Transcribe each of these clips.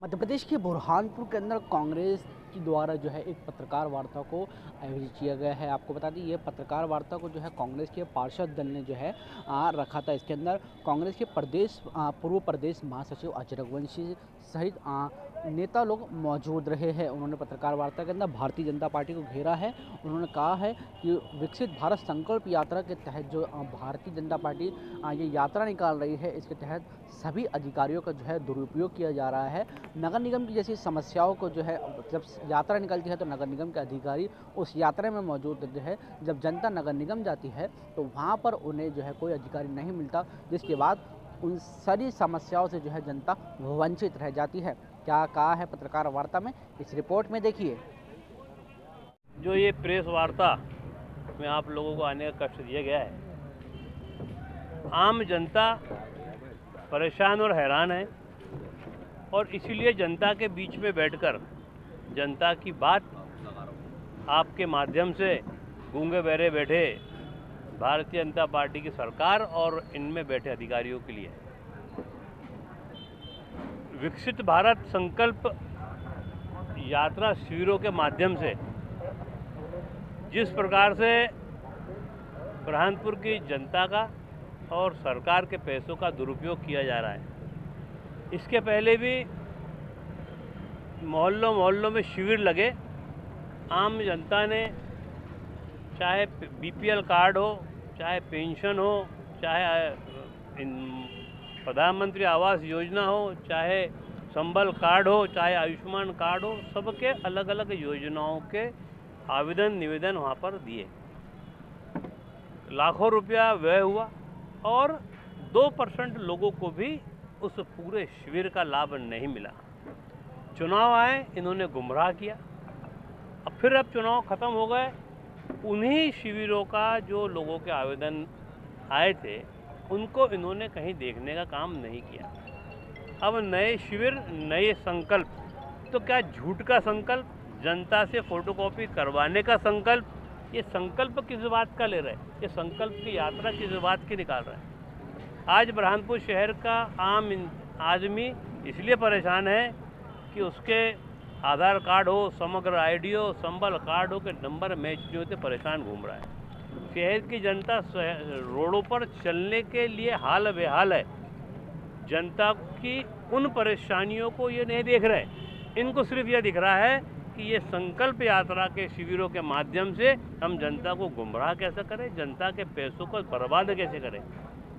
मध्य प्रदेश के बुरहानपुर के अंदर कांग्रेस की द्वारा जो है एक पत्रकार वार्ता को आयोजित किया गया है। आपको बता दें ये पत्रकार वार्ता को जो है कांग्रेस के पार्षद दल ने जो है रखा था। इसके अंदर कांग्रेस के पूर्व प्रदेश महासचिव अजय रघुवंशी सहित नेता लोग मौजूद रहे हैं। उन्होंने पत्रकार वार्ता के अंदर भारतीय जनता पार्टी को घेरा है। उन्होंने कहा है कि विकसित भारत संकल्प यात्रा के तहत जो भारतीय जनता पार्टी ये यात्रा निकाल रही है, इसके तहत सभी अधिकारियों का जो है दुरुपयोग किया जा रहा है। नगर निगम की जैसी समस्याओं को जो है जब यात्रा निकलती है तो नगर निगम के अधिकारी उस यात्रा में मौजूद रहते हैं। जब जनता नगर निगम जाती है तो वहाँ पर उन्हें जो है कोई अधिकारी नहीं मिलता, जिसके बाद उन सारी समस्याओं से जो है जनता वंचित रह जाती है। क्या कहा है पत्रकार वार्ता में, इस रिपोर्ट में देखिए। जो ये प्रेस वार्ता में आप लोगों को आने का कष्ट दिया गया है, आम जनता परेशान और हैरान है और इसीलिए जनता के बीच में बैठकर जनता की बात आपके माध्यम से गूंगे बहरे बैठे भारतीय जनता पार्टी की सरकार और इनमें बैठे अधिकारियों के लिए विकसित भारत संकल्प यात्रा शिविरों के माध्यम से जिस प्रकार से बुरहानपुर की जनता का और सरकार के पैसों का दुरुपयोग किया जा रहा है, इसके पहले भी मोहल्लों मोहल्लों में शिविर लगे। आम जनता ने चाहे बीपीएल कार्ड हो, चाहे पेंशन हो, चाहे प्रधानमंत्री आवास योजना हो, चाहे संबल कार्ड हो, चाहे आयुष्मान कार्ड हो, सबके अलग अलग योजनाओं के आवेदन निवेदन वहाँ पर दिए। लाखों रुपया व्यय हुआ और 2% लोगों को भी उस पूरे शिविर का लाभ नहीं मिला। चुनाव आए, इन्होंने गुमराह किया। अब चुनाव ख़त्म हो गए, उन्हीं शिविरों का जो लोगों के आवेदन आए थे उनको इन्होंने कहीं देखने का काम नहीं किया। अब नए शिविर, नए संकल्प, तो क्या झूठ का संकल्प, जनता से फोटोकॉपी करवाने का संकल्प, ये संकल्प किस बात का ले रहे हैं? ये संकल्प की यात्रा किस बात की निकाल रहे हैं? आज बुरहानपुर शहर का आम आदमी इसलिए परेशान है कि उसके आधार कार्ड हो, समग्र आईडी हो, संबल कार्ड हो के नंबर मैच नहीं होते, परेशान घूम रहा है। शहर की जनता रोडों पर चलने के लिए हाल बेहाल है। जनता की उन परेशानियों को ये नहीं देख रहे, इनको सिर्फ यह दिख रहा है कि ये संकल्प यात्रा के शिविरों के माध्यम से हम जनता को गुमराह कैसे करें, जनता के पैसों को बर्बाद कैसे करें।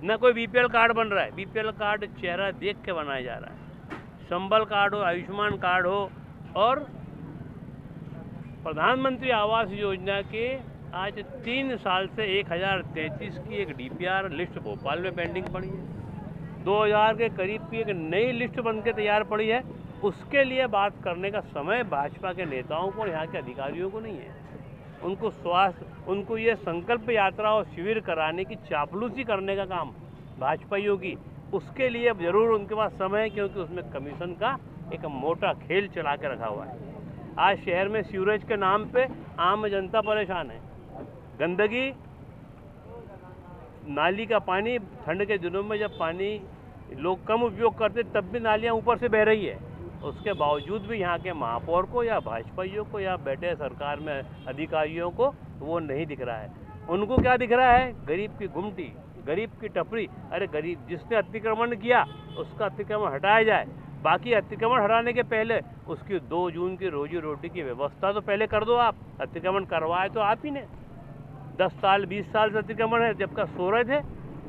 न कोई बीपीएल कार्ड बन रहा है, बीपीएल कार्ड चेहरा देख के बनाया जा रहा है। संबल कार्ड हो, आयुष्मान कार्ड हो, और प्रधानमंत्री आवास योजना के आज 3 साल से 1033 की एक डीपीआर लिस्ट भोपाल में पेंडिंग पड़ी है। 2000 के करीब की एक नई लिस्ट बन के तैयार पड़ी है। उसके लिए बात करने का समय भाजपा के नेताओं को, यहाँ के अधिकारियों को नहीं है। उनको ये संकल्प यात्रा और शिविर कराने की चापलूसी करने का काम भाजपाइयों की, उसके लिए ज़रूर उनके पास समय है, क्योंकि उसमें कमीशन का एक मोटा खेल चला के रखा हुआ है। आज शहर में सीवरेज के नाम पे आम जनता परेशान है। गंदगी, नाली का पानी, ठंड के दिनों में जब पानी लोग कम उपयोग करते तब भी नालियाँ ऊपर से बह रही है। उसके बावजूद भी यहाँ के महापौर को या भाजपाइयों को या बैठे सरकार में अधिकारियों को वो नहीं दिख रहा है। उनको क्या दिख रहा है? गरीब की गुमटी, गरीब की टपरी। अरे गरीब, जिसने अतिक्रमण किया उसका अतिक्रमण हटाया जाए। बाकी अतिक्रमण हटाने के पहले उसकी 2 जून की रोजी रोटी की व्यवस्था तो पहले कर दो आप। अतिक्रमण करवाए तो आप ही ने। 10 साल 20 साल से अतिक्रमण है, जब का सो रहे थे।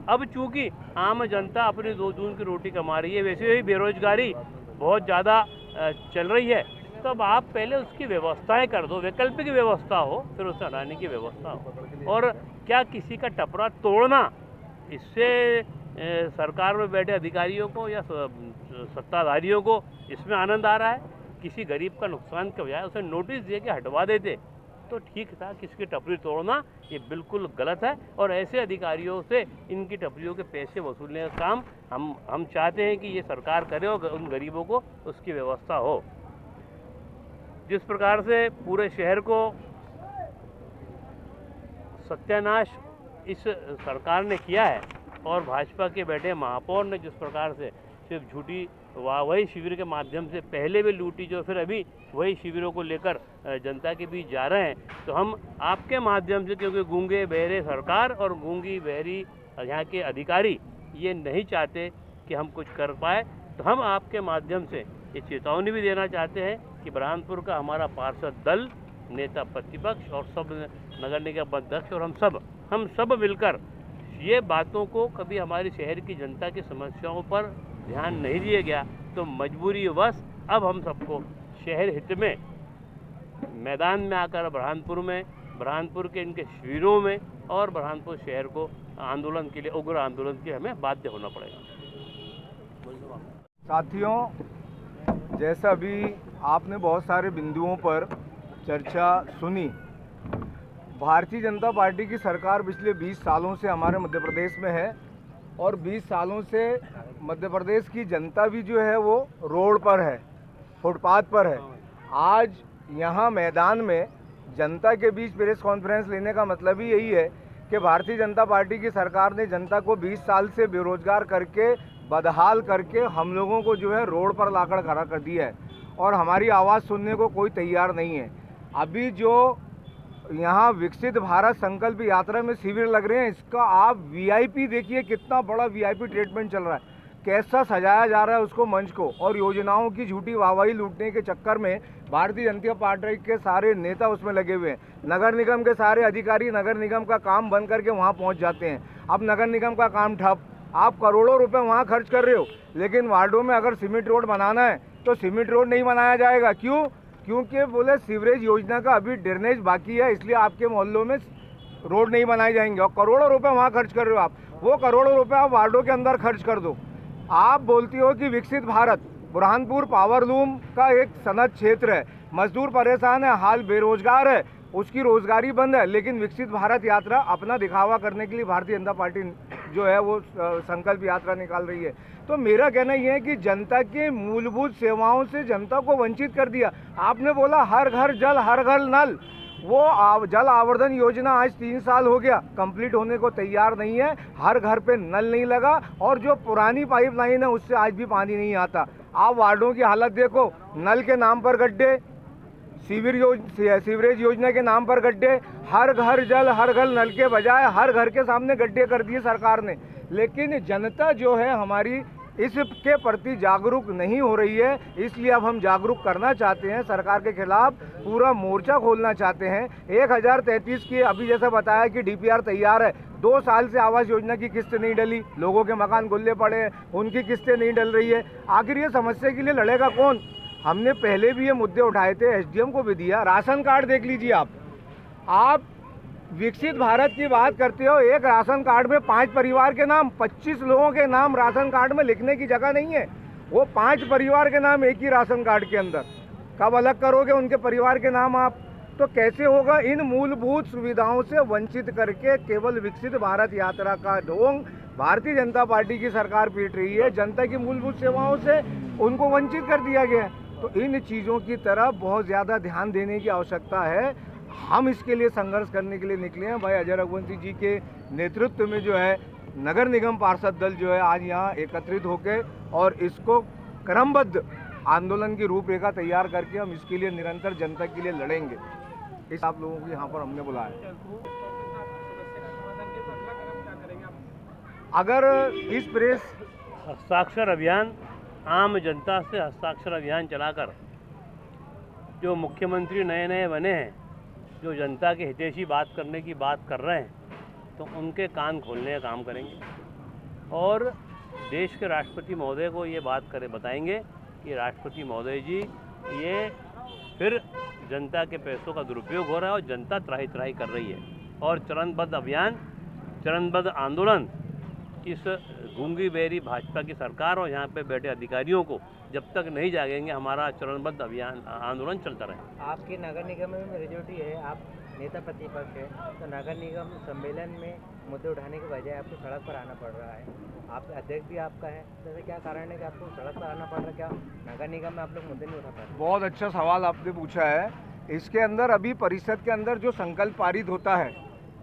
अब चूंकि आम जनता अपनी 2 जून की रोटी कमा रही है, वैसे ही बेरोजगारी बहुत ज़्यादा चल रही है, तो अब आप पहले उसकी व्यवस्थाएं कर दो, वैकल्पिक व्यवस्था हो, फिर उसे हटाने की व्यवस्था हो। और क्या किसी का टपरा तोड़ना, इससे सरकार में बैठे अधिकारियों को या सत्ताधारियों को इसमें आनंद आ रहा है? किसी गरीब का नुकसान के बजाय उसे नोटिस दे के हटवा देते तो ठीक था। किसकी टपरी तोड़ना ये बिल्कुल गलत है, और ऐसे अधिकारियों से इनकी टपरियों के पैसे वसूलने का काम हम चाहते हैं कि ये सरकार करे और उन गरीबों को उसकी व्यवस्था हो। जिस प्रकार से पूरे शहर को सत्यानाश इस सरकार ने किया है और भाजपा के बैठे महापौर ने जिस प्रकार से सिर्फ झूठी वही शिविर के माध्यम से पहले भी लूटी जो फिर अभी वही शिविरों को लेकर जनता के बीच जा रहे हैं। तो हम आपके माध्यम से, क्योंकि गूंगे बहरे सरकार और गूंगी बहरी यहाँ के अधिकारी ये नहीं चाहते कि हम कुछ कर पाए, तो हम आपके माध्यम से ये चेतावनी भी देना चाहते हैं कि बुरहानपुर का हमारा पार्षद दल, नेता प्रतिपक्ष और सब नगर निगम अध्यक्ष और हम सब मिलकर ये बातों को, कभी हमारी शहर की जनता की समस्याओं पर ध्यान नहीं दिया गया तो मजबूरीवश अब हम सबको शहर हित में मैदान में आकर बुरहानपुर के इनके शिविरों में और बुरहानपुर शहर को आंदोलन के लिए, उग्र आंदोलन के लिए हमें बाध्य होना पड़ेगा। साथियों, जैसा अभी आपने बहुत सारे बिंदुओं पर चर्चा सुनी, भारतीय जनता पार्टी की सरकार पिछले 20 सालों से हमारे मध्य प्रदेश में है और 20 सालों से मध्य प्रदेश की जनता भी जो है वो रोड पर है, फुटपाथ पर है। आज यहाँ मैदान में जनता के बीच प्रेस कॉन्फ्रेंस लेने का मतलब ही यही है कि भारतीय जनता पार्टी की सरकार ने जनता को 20 साल से बेरोजगार करके, बदहाल करके हम लोगों को जो है रोड पर लाकर खड़ा कर दिया है और हमारी आवाज़ सुनने को कोई तैयार नहीं है। अभी जो यहाँ विकसित भारत संकल्प यात्रा में शिविर लग रहे हैं, इसका आप वीआईपी देखिए, कितना बड़ा वीआईपी ट्रीटमेंट चल रहा है, कैसा सजाया जा रहा है उसको मंच को, और योजनाओं की झूठी वाहवाही लूटने के चक्कर में भारतीय जनता पार्टी के सारे नेता उसमें लगे हुए हैं। नगर निगम के सारे अधिकारी नगर निगम का काम बंद करके वहाँ पहुँच जाते हैं। अब नगर निगम का काम ठप, आप करोड़ों रुपए वहाँ खर्च कर रहे हो, लेकिन वार्डों में अगर सीमेंट रोड बनाना है तो सीमेंट रोड नहीं बनाया जाएगा। क्यों? क्योंकि बोले सीवरेज योजना का अभी ड्रेनेज बाकी है, इसलिए आपके मोहल्लों में रोड नहीं बनाए जाएंगे। और करोड़ों रुपए वहाँ खर्च कर रहे हो आप, वो करोड़ों रुपए आप वार्डों के अंदर खर्च कर दो। आप बोलती हो कि विकसित भारत, बुरहानपुर पावरलूम का एक सनत क्षेत्र है, मजदूर परेशान है, हाल बेरोजगार है, उसकी रोजगारी बंद है, लेकिन विकसित भारत यात्रा अपना दिखावा करने के लिए भारतीय जनता पार्टी जो है वो संकल्प यात्रा निकाल रही है। तो मेरा कहना यह है कि जनता के मूलभूत सेवाओं से जनता को वंचित कर दिया। आपने बोला हर घर जल, हर घर नल, वो जल आवर्धन योजना आज 3 साल हो गया, कंप्लीट होने को तैयार नहीं है, हर घर पे नल नहीं लगा और जो पुरानी पाइपलाइन है उससे आज भी पानी नहीं आता। आप वार्डों की हालत देखो, नल के नाम पर गड्ढे, सीवरेज योजना के नाम पर गड्ढे, हर घर जल हर घर नल के बजाय हर घर के सामने गड्ढे कर दिए सरकार ने। लेकिन जनता जो है हमारी इसके प्रति जागरूक नहीं हो रही है, इसलिए अब हम जागरूक करना चाहते हैं, सरकार के खिलाफ पूरा मोर्चा खोलना चाहते हैं। 1033 की अभी जैसा बताया कि डीपीआर तैयार है, 2 साल से आवास योजना की किस्त नहीं डली, लोगों के मकान गुल्ले पड़े हैं, उनकी किस्तें नहीं डल रही है। आखिर ये समस्या के लिए लड़ेगा कौन? हमने पहले भी ये मुद्दे उठाए थे, एसडीएम को भी दिया। राशन कार्ड देख लीजिए आप विकसित भारत की बात करते हो, एक राशन कार्ड में 5 परिवार के नाम, 25 लोगों के नाम राशन कार्ड में लिखने की जगह नहीं है। वो 5 परिवार के नाम एक ही राशन कार्ड के अंदर, कब अलग करोगे उनके परिवार के नाम आप? तो कैसे होगा? इन मूलभूत सुविधाओं से वंचित करके केवल विकसित भारत यात्रा का ढोंग भारतीय जनता पार्टी की सरकार पीट रही है। जनता की मूलभूत सेवाओं से उनको वंचित कर दिया गया है। तो इन चीज़ों की तरफ बहुत ज़्यादा ध्यान देने की आवश्यकता है। हम इसके लिए संघर्ष करने के लिए निकले हैं। भाई अजय रघुवंशी जी के नेतृत्व में जो है नगर निगम पार्षद दल जो है आज यहाँ एकत्रित होकर और इसको क्रमबद्ध आंदोलन की रूपरेखा तैयार करके हम इसके लिए निरंतर जनता के लिए लड़ेंगे। इस आप लोगों को यहाँ पर हमने बुलाया। अगर इस प्रेस हस्ताक्षर अभियान, आम जनता से हस्ताक्षर अभियान चलाकर जो मुख्यमंत्री नए बने हैं, जो जनता के हितैषी बात करने की बात कर रहे हैं, तो उनके कान खोलने का काम करेंगे और देश के राष्ट्रपति महोदय को ये बात बताएंगे कि राष्ट्रपति महोदय जी, ये फिर जनता के पैसों का दुरुपयोग हो रहा है और जनता त्राही कर रही है और चरणबद्ध अभियान, चरणबद्ध आंदोलन इस गूंगी बहरी भाजपा की सरकार और यहाँ पे बैठे अधिकारियों को जब तक नहीं जागेंगे, हमारा चरणबद्ध अभियान आंदोलन चलता रहे। आपके नगर निगम में मेजोरिटी है, आप नेता प्रतिपक्ष है, तो नगर निगम सम्मेलन में मुद्दे उठाने के बजाय आपको सड़क पर आना पड़ रहा है। आप अध्यक्ष भी आपका है, तो क्या कारण है कि आपको सड़क पर आना पड़ रहा है? क्या नगर निगम में आप लोग मुद्दे नहीं उठा पा रहे? बहुत अच्छा सवाल आपने पूछा है। इसके अंदर अभी परिषद के अंदर जो संकल्प पारित होता है,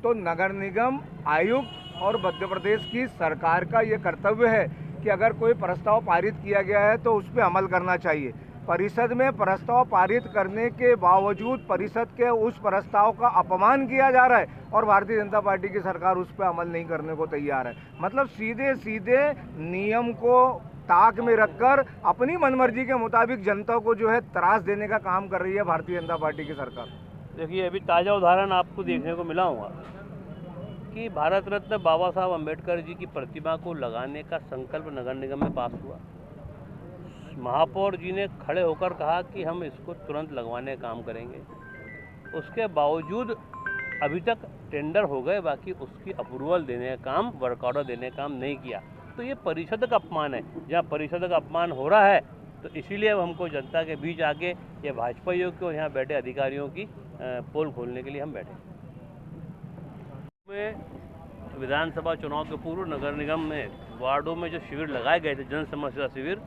तो नगर निगम आयुक्त और मध्य प्रदेश की सरकार का ये कर्तव्य है कि अगर कोई प्रस्ताव पारित किया गया है तो उस पर अमल करना चाहिए। परिषद में प्रस्ताव पारित करने के बावजूद परिषद के उस प्रस्ताव का अपमान किया जा रहा है और भारतीय जनता पार्टी की सरकार उस पर अमल नहीं करने को तैयार है। मतलब सीधे सीधे नियम को ताक में रखकर अपनी मनमर्जी के मुताबिक जनता को जो है त्रास देने का काम कर रही है भारतीय जनता पार्टी की सरकार। देखिए, अभी ताज़ा उदाहरण आपको देखने को मिला होगा कि भारत रत्न बाबा साहब अम्बेडकर जी की प्रतिमा को लगाने का संकल्प नगर निगम में पास हुआ। महापौर जी ने खड़े होकर कहा कि हम इसको तुरंत लगवाने का काम करेंगे। उसके बावजूद अभी तक टेंडर हो गए, बाकी उसकी अप्रूवल देने का काम, वर्क ऑर्डर देने का काम नहीं किया। तो ये परिषद का अपमान है। जहाँ परिषद का अपमान हो रहा है तो इसीलिए अब हमको जनता के बीच आके ये भाजपाइयों की और यहाँ बैठे अधिकारियों की पोल खोलने के लिए हम बैठे। में विधानसभा चुनाव के पूर्व नगर निगम में वार्डों में जो शिविर लगाए गए थे, जन समस्या शिविर,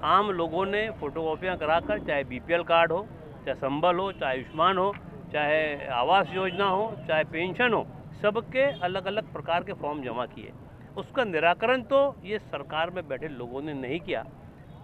आम लोगों ने फोटोकॉपियाँ कराकर, चाहे बीपीएल कार्ड हो, चाहे संबल हो, चाहे आयुष्मान हो, चाहे आवास योजना हो, चाहे पेंशन हो, सबके अलग अलग प्रकार के फॉर्म जमा किए। उसका निराकरण तो ये सरकार में बैठे लोगों ने नहीं किया,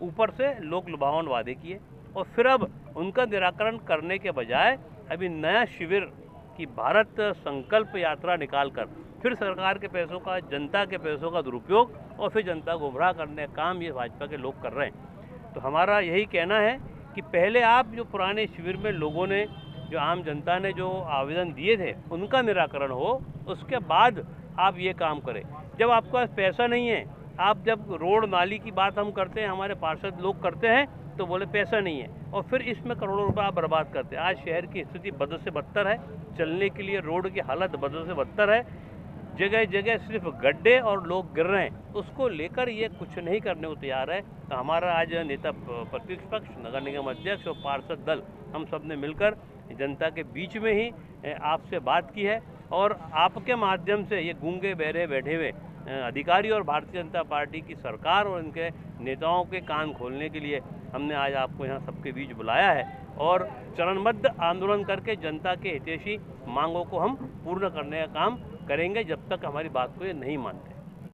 ऊपर से लोक लुभावन वादे किए और फिर अब उनका निराकरण करने के बजाय अभी नया शिविर की भारत संकल्प यात्रा निकालकर फिर सरकार के पैसों का, जनता के पैसों का दुरुपयोग और फिर जनता को गुमराह करने का काम ये भाजपा के लोग कर रहे हैं। तो हमारा यही कहना है कि पहले आप जो पुराने शिविर में लोगों ने, जो आम जनता ने जो आवेदन दिए थे, उनका निराकरण हो, उसके बाद आप ये काम करें। जब आपके पास पैसा नहीं है, आप जब रोड नाली की बात हम करते हैं, हमारे पार्षद लोग करते हैं, तो बोले पैसा नहीं है और फिर इसमें करोड़ों रुपए आप बर्बाद करते हैं। आज शहर की स्थिति बद से बदतर है, चलने के लिए रोड की हालत बद से बदतर है, जगह जगह सिर्फ गड्ढे और लोग गिर रहे हैं। उसको लेकर ये कुछ नहीं करने को तैयार है। तो हमारा आज नेता प्रतिपक्ष पक्ष, नगर निगम अध्यक्ष और पार्षद दल, हम सब ने मिलकर जनता के बीच में ही आपसे बात की है और आपके माध्यम से ये गूंगे बहरे बैठे हुए अधिकारी और भारतीय जनता पार्टी की सरकार और इनके नेताओं के कान खोलने के लिए हमने आज आपको यहाँ सबके बीच बुलाया है और चरणबद्ध आंदोलन करके जनता के हितैषी मांगों को हम पूर्ण करने का काम करेंगे जब तक हमारी बात को ये नहीं मानते।